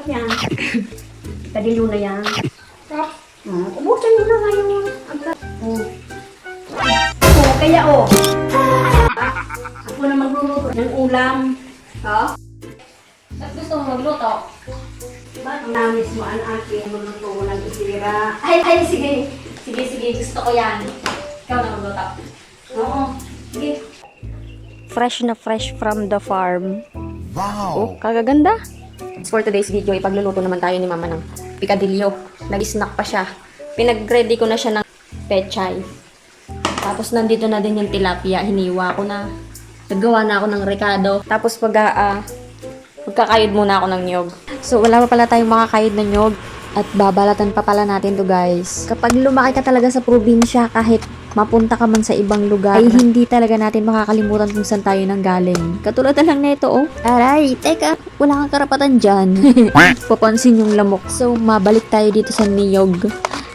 yan. Kadilo na yan. Ubusin mo na ngayon. Kaya ako na magluluto ng ulam. Ba't gusto mo magluto? Ba't namis mo ang aking magluto mo ng isira? Ay, sige. Sige, gusto ko yan. Ikaw na magluto. Oo, sige. Fresh na fresh from the farm. Wow! Oh, kagaganda. For today's video, ipagluluto naman tayo ni Mama ng picadillo. Nag-snack pa siya. Pinag-ready ko na siya ng pechay. Tapos nandito na din yung tilapia. Hiniwa ko na. Naggawa na ako ng recado. Tapos magkakayod muna ako ng niyog. So, wala pa pala tayong makakayod na nyog. At babalatan pa pala natin to, guys. Kapag lumaki ka talaga sa probinsya, kahit mapunta ka man sa ibang lugar, ay hindi talaga natin makakalimutan kung saan tayo nang galing. Katulad na lang nito, oh. Aray, teka, wala kang karapatan dyan. Papansin yung lamok. So, mabalik tayo dito sa niyog.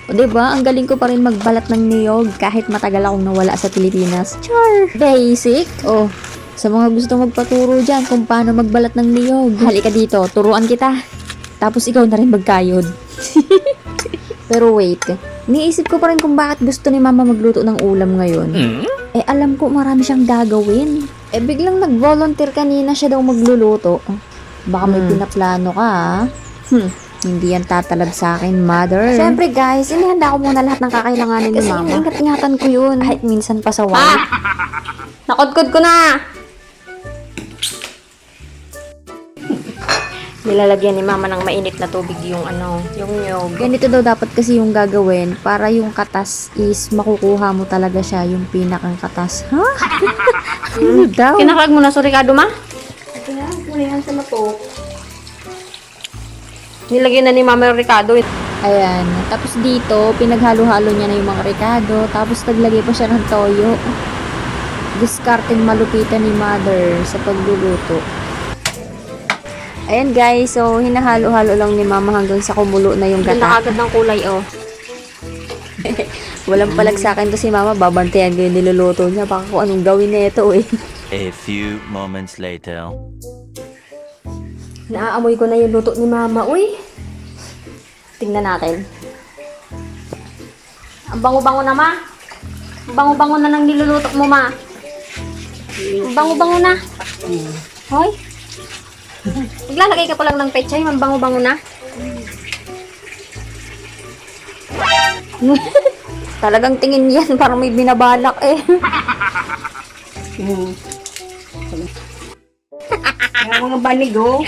O, diba? Ang galing ko pa rin magbalat ng niyog kahit matagal akong nawala sa Pilipinas. Char! Basic! Oh, sa mga gusto magpaturo dyan kung paano magbalat ng niyog, halika dito, turuan kita. Tapos ikaw na rin magkayod. Pero wait, niisip ko pa rin kung bakit gusto ni Mama magluto ng ulam ngayon. Eh alam ko marami siyang gagawin. Eh biglang nag-volunteer kanina siya daw magluluto. Baka may pinaplano ka, ha? Hindi yan tatalab sa akin, Mother. Siyempre guys, inihanda ko muna lahat ng kakailanganin ni Mama. Kasi ingat-ingatan ko yun. Kahit minsan pa sa wala. Nakudkod ko na! Nilalagyan ni Mama ng mainit na tubig yung niyog. Ganito daw dapat kasi yung gagawin para yung katas is makukuha mo talaga siya, yung pinakang katas. Ha? Ano daw? Kinakag mo na sa recado, Ma? Kaya, muna yan sa matok. Nilagyan na ni Mama yung recado. Ayan. Tapos dito, pinaghalo-halo niya na yung mga rekado. Tapos naglagay pa siya ng toyo. Discarding malupitan ni Mother sa pagluluto. Ayan guys, so hinahalo-halo lang ni Mama hanggang sa kumulo na yung Ganda gata. agad ng kulay, oh. Walang palag sa akin to si Mama, babantayan ko yung niluluto niya. Baka kung anong gawin na ito eh. A few moments later. Naaamoy ko na yung luto ni Mama. Uy! Tingnan natin. Ang bango-bango na, Ma. Ang bango-bango na ng niluluto mo, Ma. Ang bango-bango na. Hoy. Maglalagay ka pa lang ng pechay, ang bango-bango na. Talagang tingin yan, parang may binabalak eh. Kaya mga banigo.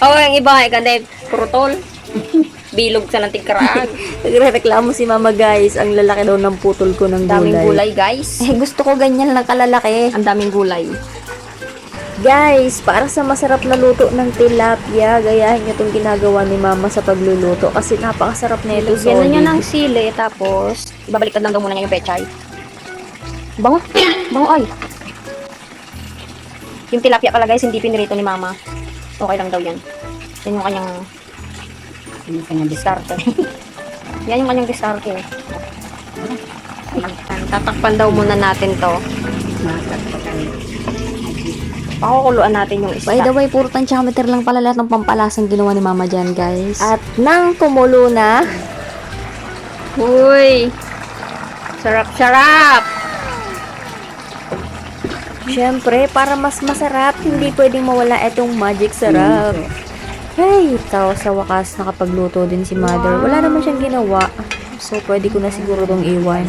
Oh, yung iba ay ganda, kurutol. Bilog sa lantig karaag. Nagre-reklamo si Mama guys, ang lalaki daw ng putol ko ng Daming gulay. gulay, guys. Eh, gusto ko ganyan lang kalalaki. Ang daming gulay. Guys, para sa masarap na luto ng tilapia, gayahin nyo itong ginagawa ni Mama sa pagluluto kasi napakasarap na ito. Lagyan na niya ng sili, tapos ibabaliktad lang daw muna niya yung pechay. Bango! Bango ay! Yung tilapia pala guys, hindi pinirito ni Mama. Okay lang daw yan. Yan yung kanyang diskarte. Yan yung kanyang diskarte. Tatakpan daw muna natin to. Pakukuluan natin yung isda. By the way, puro tansyameter lang pala lahat ng pampalasang ginawa ni Mama dyan, guys. At nang kumulo na, Uy! Sarap-sarap! syempre, para mas masarap, hindi pwedeng mawala itong magic sarap. Hey, sa wakas nakapagluto din si Mother. Wala naman siyang ginawa. So, pwede ko na siguro itong iwan.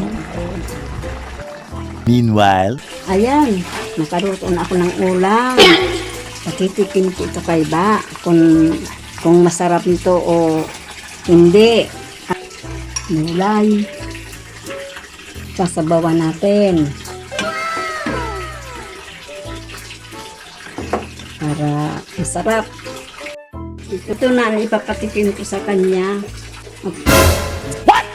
Meanwhile, Ayan, nakaluto na ako ng ulam. Pakitikim ko ito kay Ba. Kung masarap nito o hindi. Gulay. Sasabawan natin. Para masarap. Ito na ang ipapatikim ko sa kanya. What?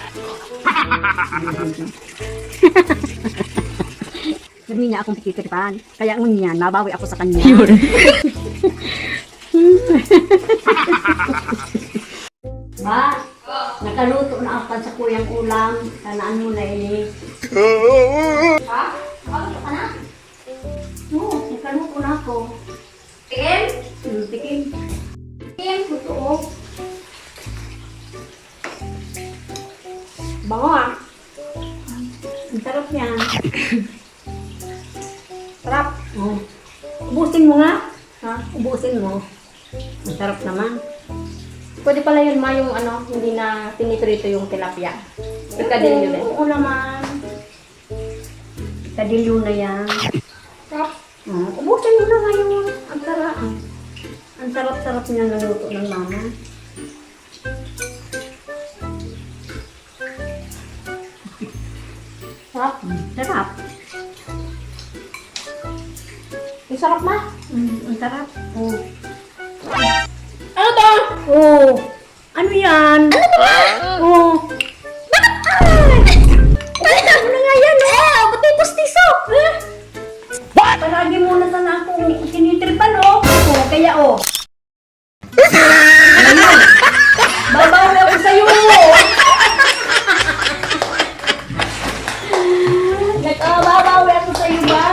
Sabi niya akong pikikiripan. Kaya ngunyan, nabawi ako sa kanya. Ba, nakaluto na ako sa kuyang ulam. Kanaan mo na ini. Ha? Nakaluto ka na? Oo, nakaluto na ako. Tikim? Tikim. Bango ah. Ang sarap yan. Sarap. Oh. Ubusin mo nga. Ha? Ubusin mo. Ang sarap naman. Pwede pala yun ma yung ano, hindi na piniprito yung tilapia. Pikadilyo din. Oo naman. Kadilyo na yan. Sarap. Ubusin mo na ngayon. Ang sarap. Ang sarap-sarap niya naluto ng mama. Sarap. Sarap. Yung sarap ma. Ang sarap. Oh. Ano to? Oh. Ano yan? Ano ba? Oh. Ano na nga yan? Ba't may pustiso? Palagi mo na sana akong tinitripan, oh. Oh, kaya, oh. Babawi ako sa'yo. Nakababawi ako sa'yo ba?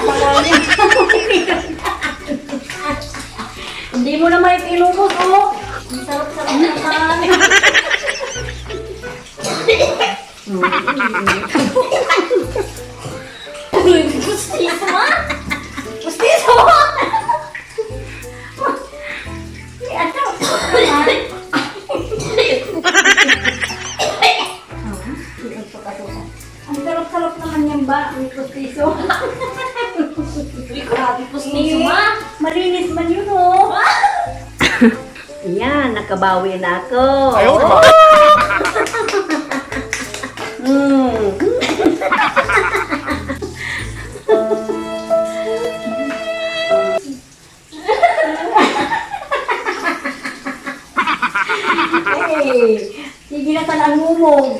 Palagi. Hindi mo naman itinubos, oh. Ang sarap-sarap naman. Pustiso ma? Pustiso ma? Ang sarap-sarap naman. Ang sarap-sarap naman yan ba? Ang pustiso. Grabe pustiso ma. Malinis man yun, oh. Ayan, nakabawi na ako. Mm. Hey, sige na sana ang umog.